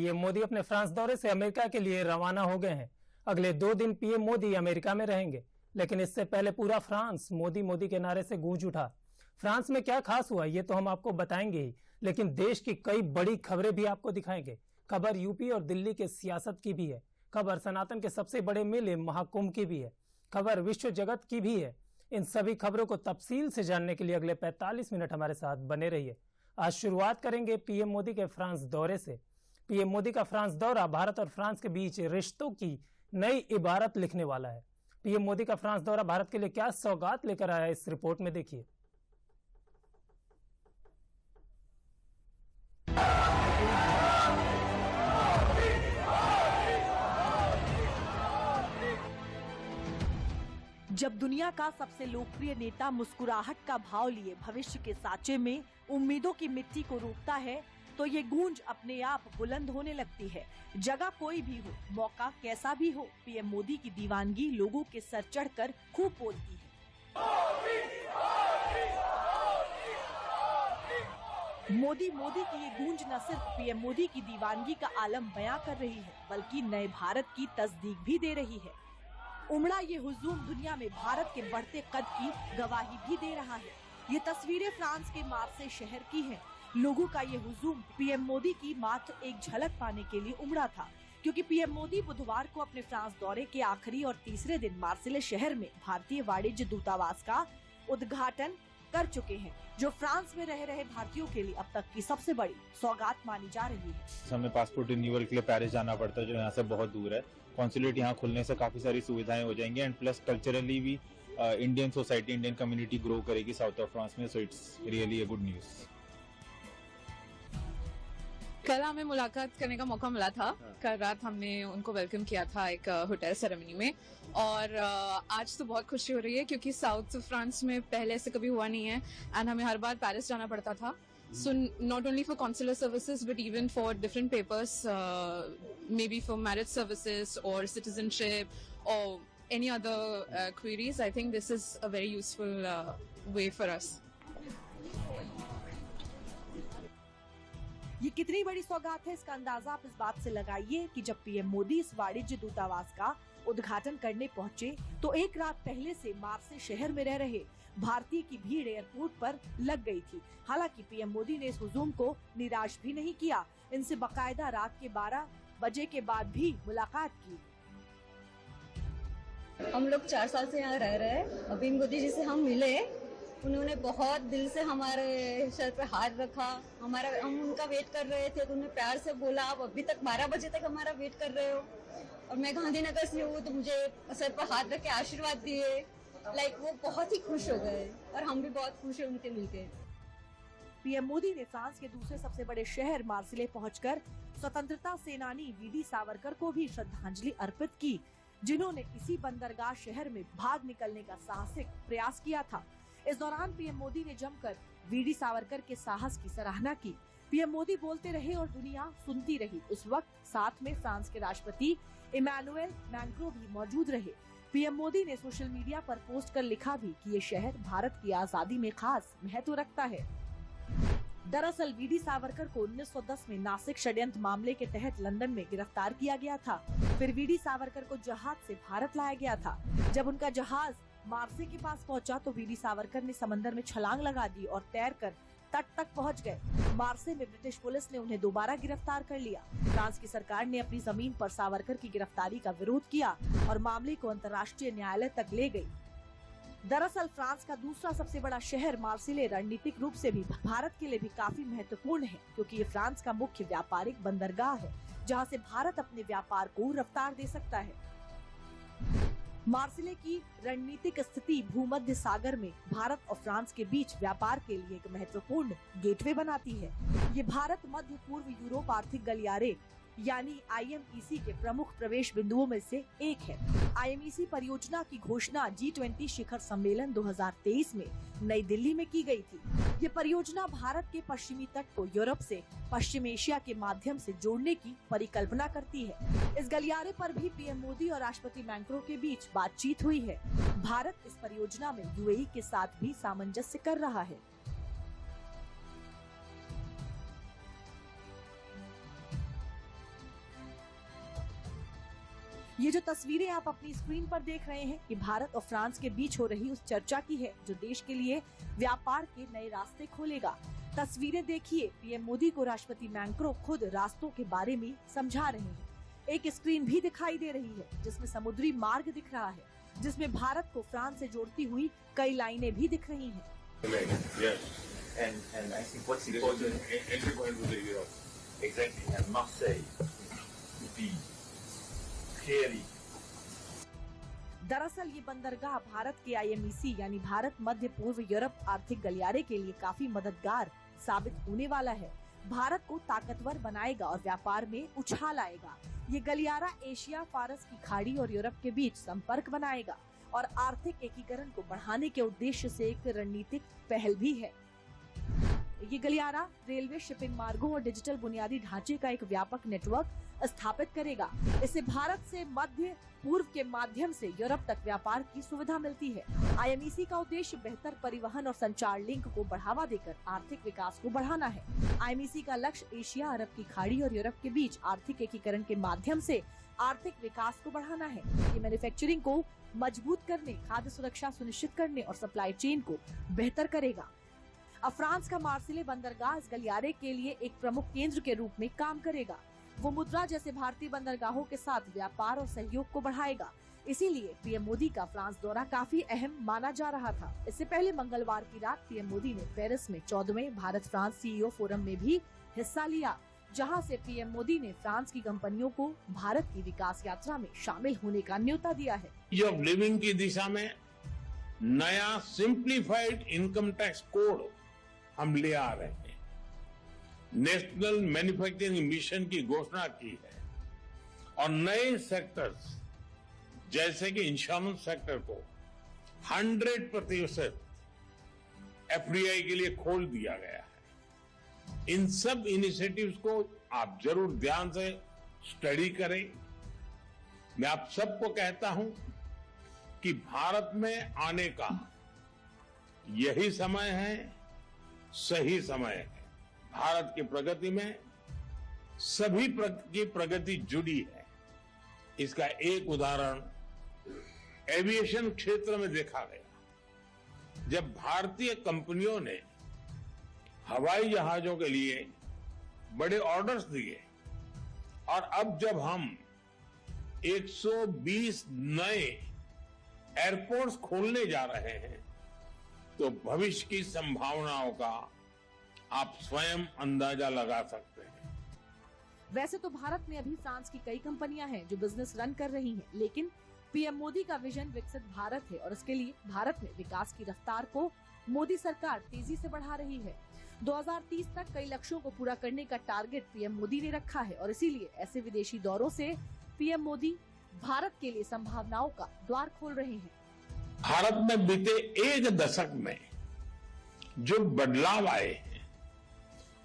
PM Modi अपने France दौरे से अमेरिका के लिए रवाना हो गए हैं। अगले 2 दिन पीएम मोदी अमेरिका में रहेंगे, लेकिन इससे पहले पूरा फ्रांस मोदी मोदी के नारे से गूंज उठा। फ्रांस में क्या खास हुआ ये तो हम आपको बताएंगे ही, लेकिन देश की कई बड़ी खबरें भी आपको दिखाएंगे। खबर यूपी और दिल्ली के सियासत की भी है, खबर सनातन के सबसे बड़े मेले महाकुंभ की भी है, खबर विश्व जगत की भी है। इन सभी खबरों को तफसील से जानने के लिए अगले 45 मिनट हमारे साथ बने रहिए। आज शुरुआत करेंगे पीएम मोदी के फ्रांस दौरे से। पीएम मोदी का फ्रांस दौरा भारत और फ्रांस के बीच रिश्तों की नई इबारत लिखने वाला है। पीएम मोदी का फ्रांस दौरा भारत के लिए क्या सौगात लेकर आया है, इस रिपोर्ट में देखिए। जब दुनिया का सबसे लोकप्रिय नेता मुस्कुराहट का भाव लिए भविष्य के सांचे में उम्मीदों की मिट्टी को रोकता है, तो ये गूंज अपने आप बुलंद होने लगती है। जगह कोई भी हो, मौका कैसा भी हो, पीएम मोदी की दीवानगी लोगों के सर चढ़कर खूब बोलती है। मोदी मोदी की ये गूंज न सिर्फ पीएम मोदी की दीवानगी का आलम बयां कर रही है, बल्कि नए भारत की तस्दीक भी दे रही है। उमड़ा ये हुजूम दुनिया में भारत के बढ़ते कद की गवाही भी दे रहा है। ये तस्वीरें फ्रांस के मार्से शहर की हैं। लोगों का ये हुजूम पीएम मोदी की मात्र एक झलक पाने के लिए उमड़ा था, क्योंकि पीएम मोदी बुधवार को अपने फ्रांस दौरे के आखिरी और तीसरे दिन मार्सिले शहर में भारतीय वाणिज्य दूतावास का उद्घाटन कर चुके हैं, जो फ्रांस में रह रहे भारतीयों के लिए अब तक की सबसे बड़ी सौगात मानी जा रही है। हमें पासपोर्ट रिन्यूअल के लिए पेरिस जाना पड़ता है, जो यहाँ से बहुत दूर है। कॉन्सुलेट यहाँ खुलने से काफी सारी सुविधाएं हो जाएंगी एंड प्लस कल्चरली भी Indian society, Indian community grow करेगी साउथ ऑफ फ्रांस में। So it's really a good news. कल हमें मुलाकात करने का मौका मिला था। कल रात हमने उनको वेलकम किया था एक होटल सेरेमनी में, और आज तो बहुत खुशी हो रही है क्योंकि साउथ फ्रांस में पहले से कभी हुआ नहीं है एंड हमें हर बार पेरिस जाना पड़ता था। So not only for consular services but even for different papers, maybe for marriage services or citizenship or any other queries. I think this is a very useful way for us. ये कितनी बड़ी सौगात है, इसका अंदाजा आप इस बात से लगाइए कि जब पीएम मोदी इस वाणिज्य दूतावास का उद्घाटन करने पहुंचे, तो एक रात पहले से मार्से शहर में रह रहे भारतीय की भीड़ एयरपोर्ट पर लग गई थी। हालांकि पीएम मोदी ने इस हुजूम को निराश भी नहीं किया। इनसे बाकायदा रात के 12 बजे के बाद भी मुलाकात की। हम लोग 4 साल से यहाँ रह रहे हैं। अभी मोदी जी से हम मिले, उन्होंने बहुत दिल से हमारे सर पे हाथ रखा। हम उनका वेट कर रहे थे, तो उन्होंने प्यार से बोला आप अभी तक 12 बजे तक हमारा वेट कर रहे हो। और मैं गांधीनगर से हूँ, तो मुझे सर पर हाथ रख के आशीर्वाद दिए। वो बहुत ही खुश हो गए और हम भी बहुत खुश हैं उनके मिलके। पीएम मोदी ने फ्रांस के दूसरे सबसे बड़े शहर मार्सिले पहुंचकर स्वतंत्रता सेनानी वीडी सावरकर को भी श्रद्धांजलि अर्पित की, जिन्होंने इसी बंदरगाह शहर में भाग निकलने का साहसिक प्रयास किया था। इस दौरान पीएम मोदी ने जमकर वीडी सावरकर के साहस की सराहना की। पीएम मोदी बोलते रहे और दुनिया सुनती रही। उस वक्त साथ में फ्रांस के राष्ट्रपति इमैनुएल मैक्रों भी मौजूद रहे। पीएम मोदी ने सोशल मीडिया पर पोस्ट कर लिखा भी कि ये शहर भारत की आजादी में खास महत्व रखता है। दरअसल वीडी सावरकर को 1910 में नासिक षड्यंत्र मामले के तहत लंदन में गिरफ्तार किया गया था। फिर वीडी सावरकर को जहाज से भारत लाया गया था। जब उनका जहाज मार्से के पास पहुंचा, तो वीडी सावरकर ने समंदर में छलांग लगा दी और तैरकर तट तक पहुंच गए। मार्से में ब्रिटिश पुलिस ने उन्हें दोबारा गिरफ्तार कर लिया। फ्रांस की सरकार ने अपनी जमीन पर सावरकर की गिरफ्तारी का विरोध किया और मामले को अंतर्राष्ट्रीय न्यायालय तक ले गई। दरअसल फ्रांस का दूसरा सबसे बड़ा शहर मार्सिले रणनीतिक रूप से भी भारत के लिए भी काफी महत्वपूर्ण है, क्योंकि ये फ्रांस का मुख्य व्यापारिक बंदरगाह है, जहां से भारत अपने व्यापार को रफ्तार दे सकता है। मार्सिले की रणनीतिक स्थिति भूमध्य सागर में भारत और फ्रांस के बीच व्यापार के लिए एक महत्वपूर्ण गेटवे बनाती है। ये भारत मध्य पूर्व यूरोप आर्थिक गलियारे यानी IMEC के प्रमुख प्रवेश बिंदुओं में से एक है। IMEC परियोजना की घोषणा G20 शिखर सम्मेलन 2023 में नई दिल्ली में की गई थी। ये परियोजना भारत के पश्चिमी तट को यूरोप से पश्चिम एशिया के माध्यम से जोड़ने की परिकल्पना करती है। इस गलियारे पर भी पीएम मोदी और राष्ट्रपति मैक्रों के बीच बातचीत हुई है। भारत इस परियोजना में UAE के साथ भी सामंजस्य कर रहा है। ये जो तस्वीरें आप अपनी स्क्रीन पर देख रहे हैं, ये भारत और फ्रांस के बीच हो रही उस चर्चा की है जो देश के लिए व्यापार के नए रास्ते खोलेगा। तस्वीरें देखिए, पीएम मोदी को राष्ट्रपति मैक्रों खुद रास्तों के बारे में समझा रहे हैं। एक स्क्रीन भी दिखाई दे रही है जिसमें समुद्री मार्ग दिख रहा है, जिसमें भारत को फ्रांस से जोड़ती हुई कई लाइनें भी दिख रही हैं। And I think what's important, entry point to the Europe, exactly, and Marseille to be clearly. दरअसल ये बंदरगाह भारत के IMEC यानी भारत मध्य पूर्व यूरोप आर्थिक गलियारे के लिए काफी मददगार साबित होने वाला है। भारत को ताकतवर बनाएगा और व्यापार में उछाल आएगा। ये गलियारा एशिया, फारस की खाड़ी और यूरोप के बीच संपर्क बनाएगा और आर्थिक एकीकरण को बढ़ाने के उद्देश्य से एक रणनीतिक पहल भी है। ये गलियारा रेलवे, शिपिंग मार्गों और डिजिटल बुनियादी ढांचे का एक व्यापक नेटवर्क स्थापित करेगा। इससे भारत से मध्य पूर्व के माध्यम से यूरोप तक व्यापार की सुविधा मिलती है। IMEC का उद्देश्य बेहतर परिवहन और संचार लिंक को बढ़ावा देकर आर्थिक विकास को बढ़ाना है। IMEC का लक्ष्य एशिया, अरब की खाड़ी और यूरोप के बीच आर्थिक एकीकरण के माध्यम से आर्थिक विकास को बढ़ाना है। ये मैन्युफैक्चरिंग को मजबूत करने, खाद्य सुरक्षा सुनिश्चित करने और सप्लाई चेन को बेहतर करेगा। अब फ्रांस का मार्सिले बंदरगाह इस गलियारे के लिए एक प्रमुख केंद्र के रूप में काम करेगा। वो मुद्रा जैसे भारतीय बंदरगाहों के साथ व्यापार और सहयोग को बढ़ाएगा। इसीलिए पीएम मोदी का फ्रांस दौरा काफी अहम माना जा रहा था। इससे पहले मंगलवार की रात पीएम मोदी ने पेरिस में 14वें भारत फ्रांस CEO फोरम में भी हिस्सा लिया, जहां से पीएम मोदी ने फ्रांस की कंपनियों को भारत की विकास यात्रा में शामिल होने का न्योता दिया है। ईज ऑफ लिविंग की दिशा में नया सिंप्लीफाइड इनकम टैक्स कोड हम ले आ रहे हैं। नेशनल मैन्युफैक्चरिंग मिशन की घोषणा की है और नए सेक्टर्स जैसे कि इंश्योरेंस सेक्टर को 100% FDI के लिए खोल दिया गया है। इन सब इनिशिएटिव्स को आप जरूर ध्यान से स्टडी करें। मैं आप सबको कहता हूं कि भारत में आने का यही समय है, सही समय है। भारत की प्रगति में सभी की प्रगति जुड़ी है। इसका एक उदाहरण एविएशन क्षेत्र में देखा गया, जब भारतीय कंपनियों ने हवाई जहाजों के लिए बड़े ऑर्डर्स दिए और अब जब हम 120 नए एयरपोर्ट्स खोलने जा रहे हैं तो भविष्य की संभावनाओं का आप स्वयं अंदाजा लगा सकते हैं। वैसे तो भारत में अभी फ्रांस की कई कंपनियां हैं जो बिजनेस रन कर रही हैं, लेकिन पीएम मोदी का विजन विकसित भारत है और इसके लिए भारत में विकास की रफ्तार को मोदी सरकार तेजी से बढ़ा रही है। 2030 तक कई लक्ष्यों को पूरा करने का टारगेट पीएम मोदी ने रखा है और इसीलिए ऐसे विदेशी दौरों से पीएम मोदी भारत के लिए संभावनाओं का द्वार खोल रहे हैं। भारत में बीते एक दशक में जो बदलाव आए हैं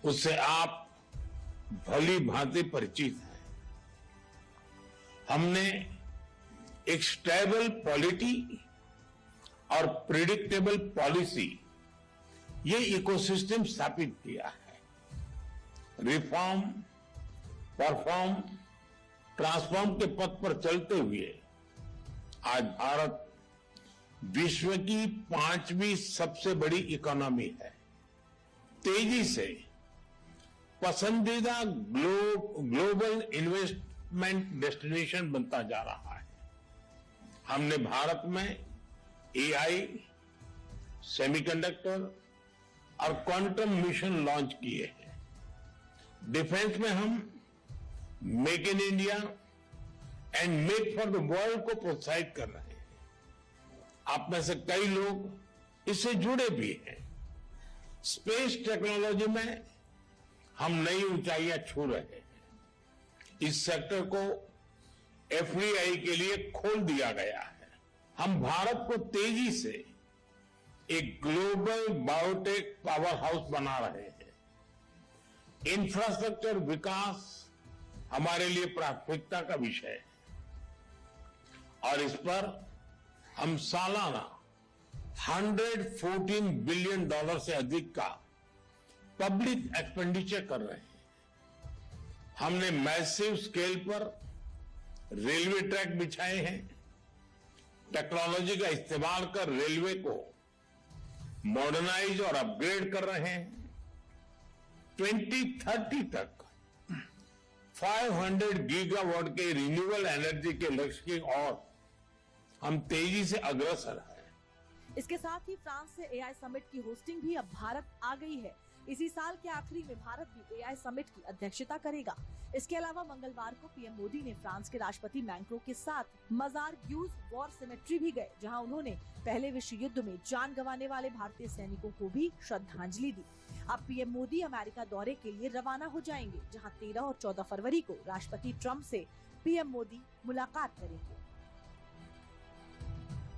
उससे आप भली भांति परिचित हैं। हमने एक स्टेबल पॉलिटी और प्रिडिक्टेबल पॉलिसी, ये इकोसिस्टम स्थापित किया है। रिफॉर्म, परफॉर्म, ट्रांसफॉर्म के पथ पर चलते हुए आज भारत विश्व की 5वीं सबसे बड़ी इकोनॉमी है। तेजी से पसंदीदा ग्लोबल इन्वेस्टमेंट डेस्टिनेशन बनता जा रहा है। हमने भारत में AI, सेमीकंडक्टर और क्वांटम मिशन लॉन्च किए हैं। डिफेंस में हम make in India and make for the world को प्रोत्साहित कर रहे हैं। आप में से कई लोग इससे जुड़े भी हैं। स्पेस टेक्नोलॉजी में हम नई ऊंचाइयां छू रहे हैं। इस सेक्टर को FDI के लिए खोल दिया गया है। हम भारत को तेजी से एक ग्लोबल बायोटेक पावर हाउस बना रहे हैं। इंफ्रास्ट्रक्चर विकास हमारे लिए प्राथमिकता का विषय है और इस पर हम सालाना $114 बिलियन से अधिक का पब्लिक एक्सपेंडिचर कर रहे हैं। हमने मैसिव स्केल पर रेलवे ट्रैक बिछाए हैं, टेक्नोलॉजी का इस्तेमाल कर रेलवे को मॉडर्नाइज और अपग्रेड कर रहे हैं। 2030 तक 500 गीगावाट के रिन्यूएबल एनर्जी के लक्ष्य की ओर हम तेजी से अग्रसर हैं। इसके साथ ही फ्रांस से एआई समिट की होस्टिंग भी अब भारत आ गई है। इसी साल के आखिरी में भारत भी एआई समिट की अध्यक्षता करेगा। इसके अलावा मंगलवार को पीएम मोदी ने फ्रांस के राष्ट्रपति मैक्रों के साथ मजार ग्यूज वॉर सिमेट्री भी गए, जहां उन्होंने पहले विश्व युद्ध में जान गंवाने वाले भारतीय सैनिकों को भी श्रद्धांजलि दी। अब पीएम मोदी अमेरिका दौरे के लिए रवाना हो जाएंगे, जहां 13 और 14 फरवरी को राष्ट्रपति ट्रंप से पीएम मोदी मुलाकात करेंगे।